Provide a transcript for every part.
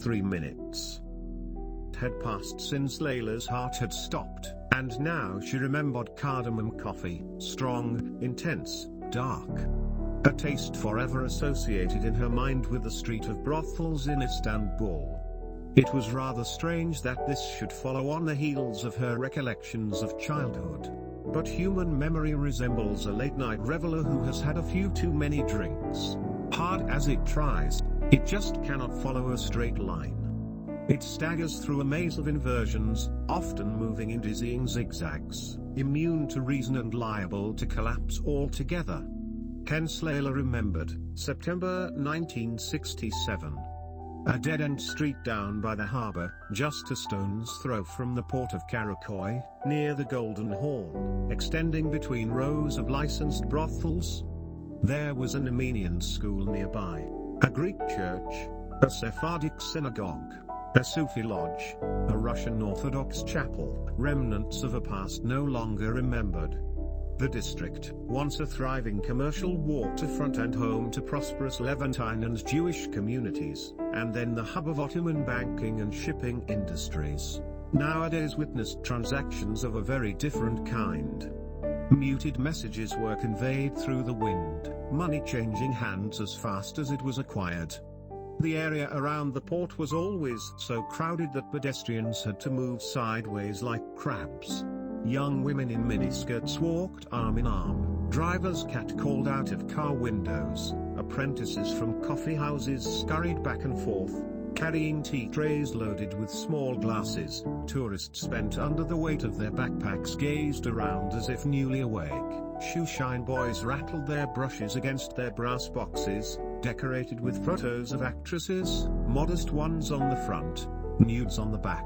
3 minutes had passed since Layla's heart had stopped, and now she remembered cardamom coffee, strong, intense, dark. A taste forever associated in her mind with the street of brothels in Istanbul. It was rather strange that this should follow on the heels of her recollections of childhood. But human memory resembles a late-night reveler who has had a few too many drinks. Hard as it tries, it just cannot follow a straight line. It staggers through a maze of inversions, often moving in dizzying zigzags, immune to reason and liable to collapse altogether. Hence Layla remembered, September 1967. A dead-end street down by the harbour, just a stone's throw from the port of Karakoy, near the Golden Horn, extending between rows of licensed brothels. There was an Armenian school nearby, a Greek church, a Sephardic synagogue, a Sufi lodge, a Russian Orthodox chapel, remnants of a past no longer remembered. The district, once a thriving commercial waterfront and home to prosperous Levantine and Jewish communities, and then the hub of Ottoman banking and shipping industries, nowadays witnessed transactions of a very different kind. Muted messages were conveyed through the wind, money changing hands as fast as it was acquired. The area around the port was always so crowded that pedestrians had to move sideways like crabs. Young women in miniskirts walked arm in arm, drivers catcalled out of car windows, apprentices from coffee houses scurried back and forth, carrying tea trays loaded with small glasses. Tourists bent under the weight of their backpacks gazed around as if newly awake. Shoeshine boys rattled their brushes against their brass boxes, decorated with photos of actresses, modest ones on the front, nudes on the back.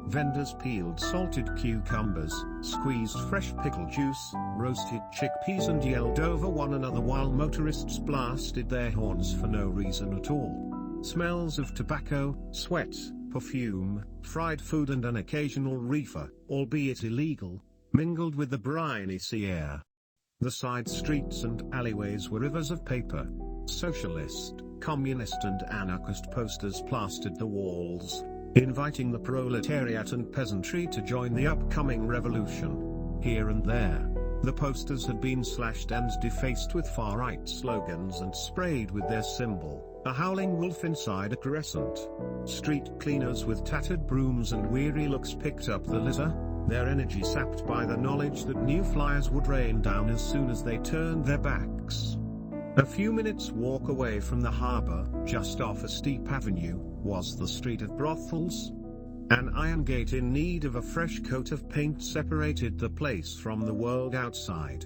Vendors peeled salted cucumbers, squeezed fresh pickle juice, roasted chickpeas and yelled over one another while motorists blasted their horns for no reason at all. Smells of tobacco, sweat, perfume, fried food and an occasional reefer, albeit illegal, mingled with the briny sea air. The side streets and alleyways were rivers of paper. Socialist, communist and anarchist posters plastered the walls, inviting the proletariat and peasantry to join the upcoming revolution. Here and there, the posters had been slashed and defaced with far-right slogans and sprayed with their symbol, a howling wolf inside a crescent. Street cleaners with tattered brooms and weary looks picked up the litter, their energy sapped by the knowledge that new flyers would rain down as soon as they turned their backs. A few minutes' walk away from the harbour, just off a steep avenue, was the street of brothels. An iron gate in need of a fresh coat of paint separated the place from the world outside.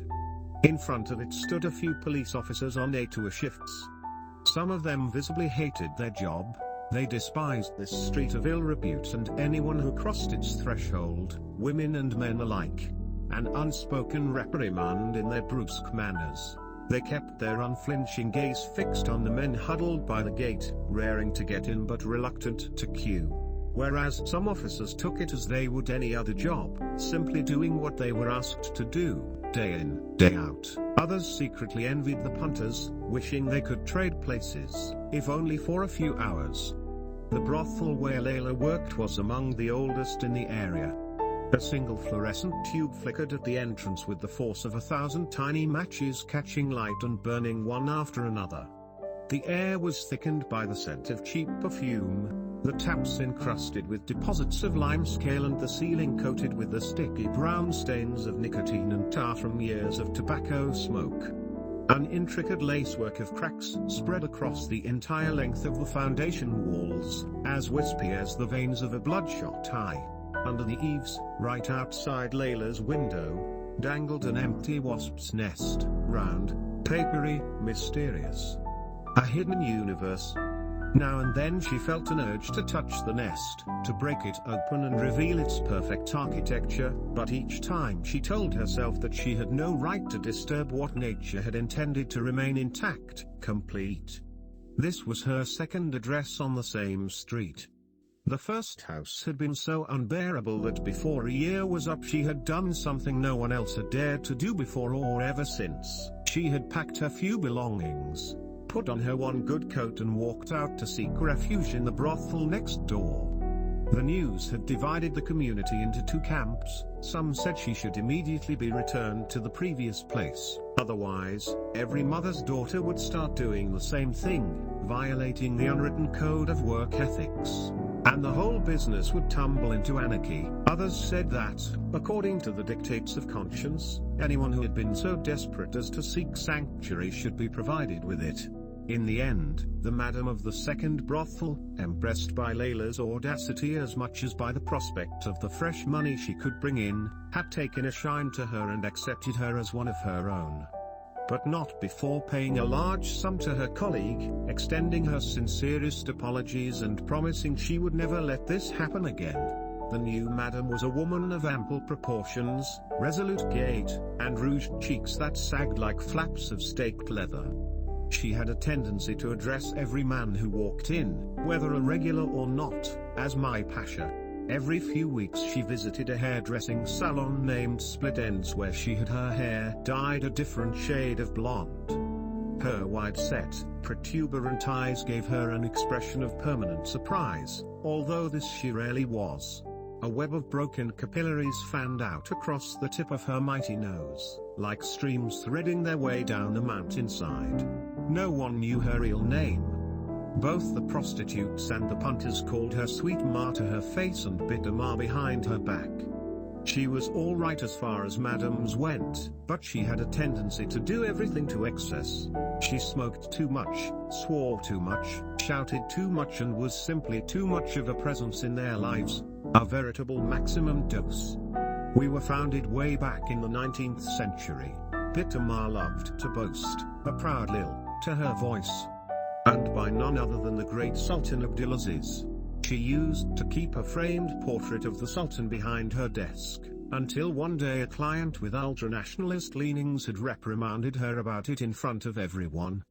In front of it stood a few police officers on 8-hour shifts. Some of them visibly hated their job. They despised this street of ill repute and anyone who crossed its threshold, women and men alike. An unspoken reprimand in their brusque manners. They kept their unflinching gaze fixed on the men huddled by the gate, raring to get in but reluctant to queue. Whereas some officers took it as they would any other job, simply doing what they were asked to do, day in, day out. Others secretly envied the punters, wishing they could trade places, if only for a few hours. The brothel where Layla worked was among the oldest in the area. A single fluorescent tube flickered at the entrance with the force of 1,000 tiny matches catching light and burning one after another. The air was thickened by the scent of cheap perfume, the taps encrusted with deposits of limescale and the ceiling coated with the sticky brown stains of nicotine and tar from years of tobacco smoke. An intricate lacework of cracks spread across the entire length of the foundation walls, as wispy as the veins of a bloodshot eye. Under the eaves, right outside Layla's window, dangled an empty wasp's nest, round, papery, mysterious. A hidden universe. Now and then she felt an urge to touch the nest, to break it open and reveal its perfect architecture, but each time she told herself that she had no right to disturb what nature had intended to remain intact, complete. This was her second address on the same street. The first house had been so unbearable that before a year was up she had done something no one else had dared to do before or ever since. She had packed her few belongings, put on her one good coat and walked out to seek refuge in the brothel next door. The news had divided the community into two camps. Some said she should immediately be returned to the previous place, otherwise, every mother's daughter would start doing the same thing, violating the unwritten code of work ethics, and the whole business would tumble into anarchy. Others said that, according to the dictates of conscience, anyone who had been so desperate as to seek sanctuary should be provided with it. In the end, the madam of the second brothel, impressed by Layla's audacity as much as by the prospect of the fresh money she could bring in, had taken a shine to her and accepted her as one of her own. But not before paying a large sum to her colleague, extending her sincerest apologies and promising she would never let this happen again. The new madam was a woman of ample proportions, resolute gait, and rouged cheeks that sagged like flaps of staked leather. She had a tendency to address every man who walked in, whether a regular or not, as my pasha. Every few weeks she visited a hairdressing salon named Split Ends where she had her hair dyed a different shade of blonde. Her wide-set, protuberant eyes gave her an expression of permanent surprise, although this she rarely was. A web of broken capillaries fanned out across the tip of her mighty nose, like streams threading their way down a mountainside. No one knew her real name. Both the prostitutes and the punters called her Sweet Ma to her face and Bitter Ma behind her back. She was all right as far as madams went, but she had a tendency to do everything to excess. She smoked too much, swore too much, shouted too much, and was simply too much of a presence in their lives. A veritable maximum dose. We were founded way back in the 19th century. Bitter Ma loved to boast, a proud lil, to her voice. And by none other than the great Sultan Abdulaziz. She used to keep a framed portrait of the Sultan behind her desk, until one day a client with ultranationalist leanings had reprimanded her about it in front of everyone.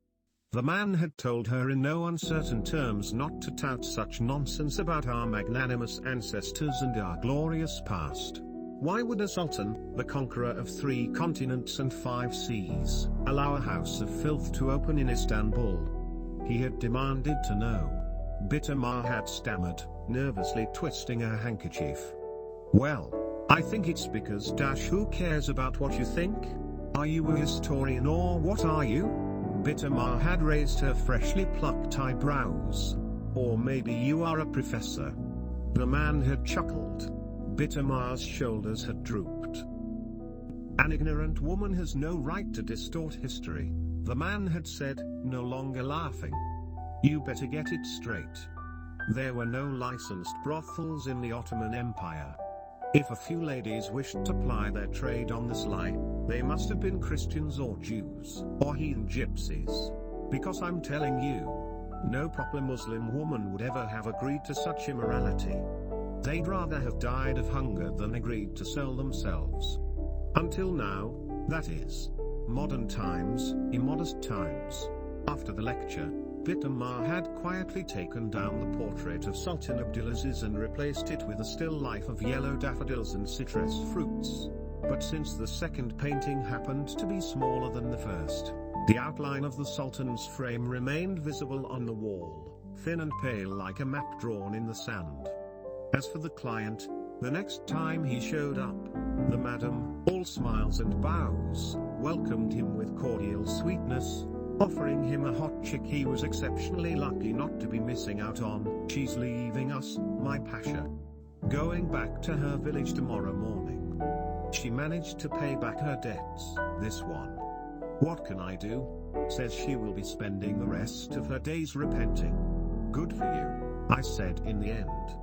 The man had told her in no uncertain terms not to tout such nonsense about our magnanimous ancestors and our glorious past. Why would a sultan, the conqueror of 3 continents and 5 seas, allow a house of filth to open in Istanbul? He had demanded to know. Bitter Ma had stammered, nervously twisting her handkerchief. Well, I think it's because who cares about what you think? Are you a historian or what are you? Bitter Ma had raised her freshly plucked eyebrows. Or maybe you are a professor. The man had chuckled. Bitter Ma's shoulders had drooped. An ignorant woman has no right to distort history, the man had said, no longer laughing. You better get it straight. There were no licensed brothels in the Ottoman Empire. If a few ladies wished to ply their trade on this line, they must have been Christians or Jews, or heathen gypsies. Because I'm telling you, no proper Muslim woman would ever have agreed to such immorality. They'd rather have died of hunger than agreed to sell themselves. Until now, that is. Modern times, immodest times. After the lecture, Bitter Ma had quietly taken down the portrait of Sultan Abdulaziz and replaced it with a still life of yellow daffodils and citrus fruits. But since the second painting happened to be smaller than the first, the outline of the Sultan's frame remained visible on the wall, thin and pale like a map drawn in the sand. As for the client, the next time he showed up, the madam, all smiles and bows, welcomed him with cordial sweetness, offering him a hot chick he was exceptionally lucky not to be missing out on. She's leaving us, my pasha. Going back to her village tomorrow morning. She managed to pay back her debts, this one. What can I do? Says she will be spending the rest of her days repenting. Good for you, I said in the end.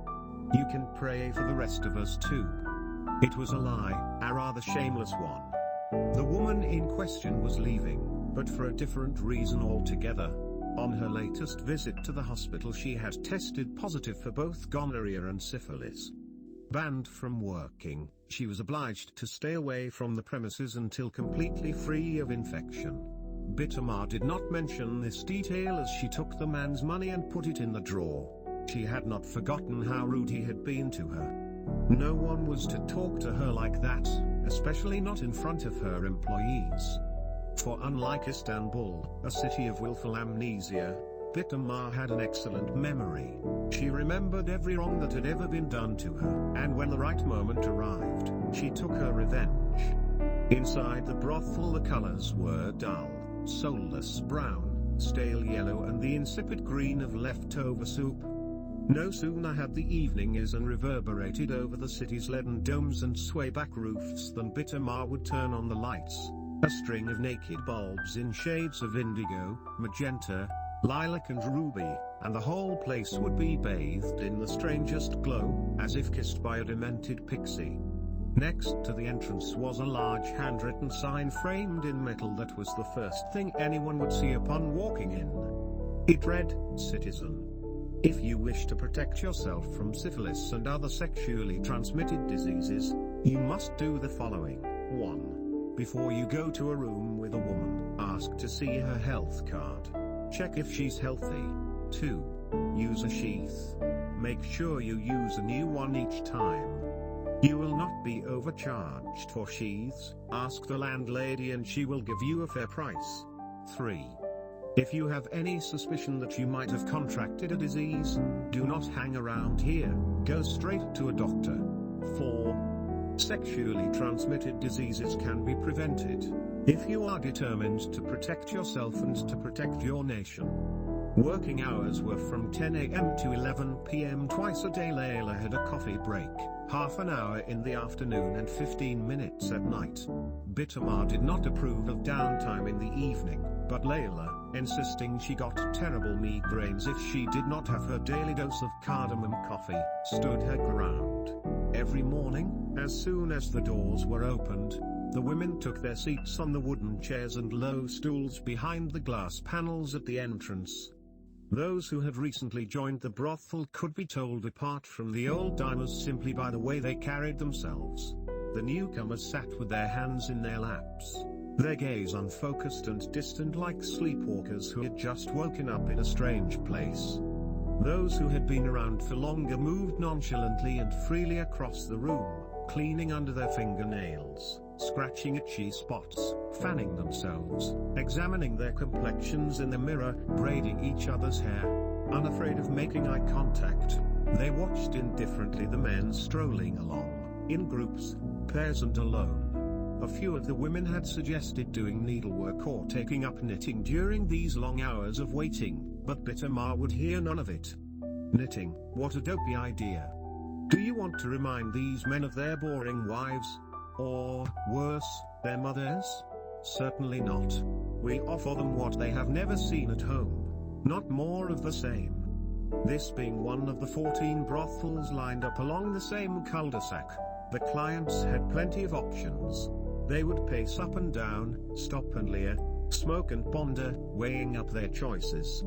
You can pray for the rest of us too. It was a lie, a rather shameless one. The woman in question was leaving, but for a different reason altogether. On her latest visit to the hospital she had tested positive for both gonorrhea and syphilis. Banned from working, she was obliged to stay away from the premises until completely free of infection. Bitter Ma did not mention this detail as she took the man's money and put it in the drawer. She had not forgotten how rude he had been to her. No one was to talk to her like that, especially not in front of her employees. For unlike Istanbul, a city of willful amnesia, Bitamar had an excellent memory. She remembered every wrong that had ever been done to her, and when the right moment arrived, she took her revenge. Inside the brothel the colors were dull, soulless brown, stale yellow and the insipid green of leftover soup. No sooner had the evening risen reverberated over the city's leaden domes and swayback roofs than Bitamar would turn on the lights. A string of naked bulbs in shades of indigo, magenta, lilac and ruby, and the whole place would be bathed in the strangest glow, as if kissed by a demented pixie. Next to the entrance was a large handwritten sign framed in metal that was the first thing anyone would see upon walking in. It read, "Citizen. If you wish to protect yourself from syphilis and other sexually transmitted diseases, you must do the following. 1. Before you go to a room with a woman, ask to see her health card. Check if she's healthy. 2. Use a sheath. Make sure you use a new one each time. You will not be overcharged for sheaths. Ask the landlady and she will give you a fair price. 3. If you have any suspicion that you might have contracted a disease, do not hang around here, go straight to a doctor. 4. Sexually transmitted diseases can be prevented if you are determined to protect yourself and to protect your nation." Working hours were from 10 a.m. to 11 p.m. twice a day. Layla had a coffee break, half an hour in the afternoon and 15 minutes at night. Bitamar did not approve of downtime in the evening, but Layla, insisting she got terrible migraines if she did not have her daily dose of cardamom coffee, stood her ground. Every morning, as soon as the doors were opened, the women took their seats on the wooden chairs and low stools behind the glass panels at the entrance. Those who had recently joined the brothel could be told apart from the old-timers simply by the way they carried themselves. The newcomers sat with their hands in their laps, their gaze unfocused and distant like sleepwalkers who had just woken up in a strange place. Those who had been around for longer moved nonchalantly and freely across the room, cleaning under their fingernails, scratching itchy spots, fanning themselves, examining their complexions in the mirror, braiding each other's hair. Unafraid of making eye contact, they watched indifferently the men strolling along, in groups, pairs and alone. A few of the women had suggested doing needlework or taking up knitting during these long hours of waiting, but Bitamar would hear none of it. Knitting, what a dopey idea. Do you want to remind these men of their boring wives? Or, worse, their mothers? Certainly not. We offer them what they have never seen at home. Not more of the same. This being one of the 14 brothels lined up along the same cul-de-sac, the clients had plenty of options. They would pace up and down, stop and leer, smoke and ponder, weighing up their choices.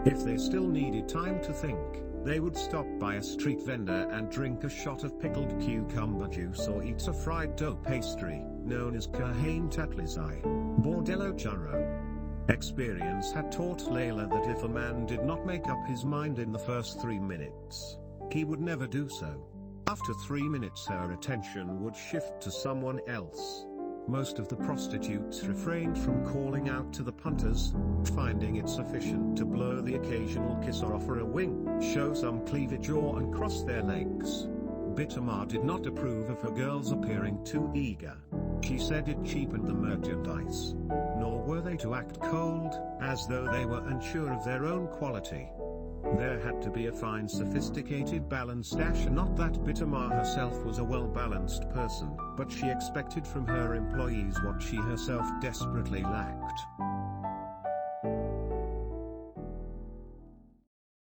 If they still needed time to think, they would stop by a street vendor and drink a shot of pickled cucumber juice or eat a fried dough pastry, known as Kahane Tatlizai, Bordello Churro. Experience had taught Layla that if a man did not make up his mind in the first 3 minutes, he would never do so. After 3 minutes her attention would shift to someone else. Most of the prostitutes refrained from calling out to the punters, finding it sufficient to blow the occasional kiss or offer a wink, show some cleavage or uncross their legs. Bitamar did not approve of her girls appearing too eager. She said it cheapened the merchandise. Nor were they to act cold, as though they were unsure of their own quality. There had to be a fine sophisticated balanced dash, and not that Bitamar herself was a well-balanced person, but she expected from her employees what she herself desperately lacked.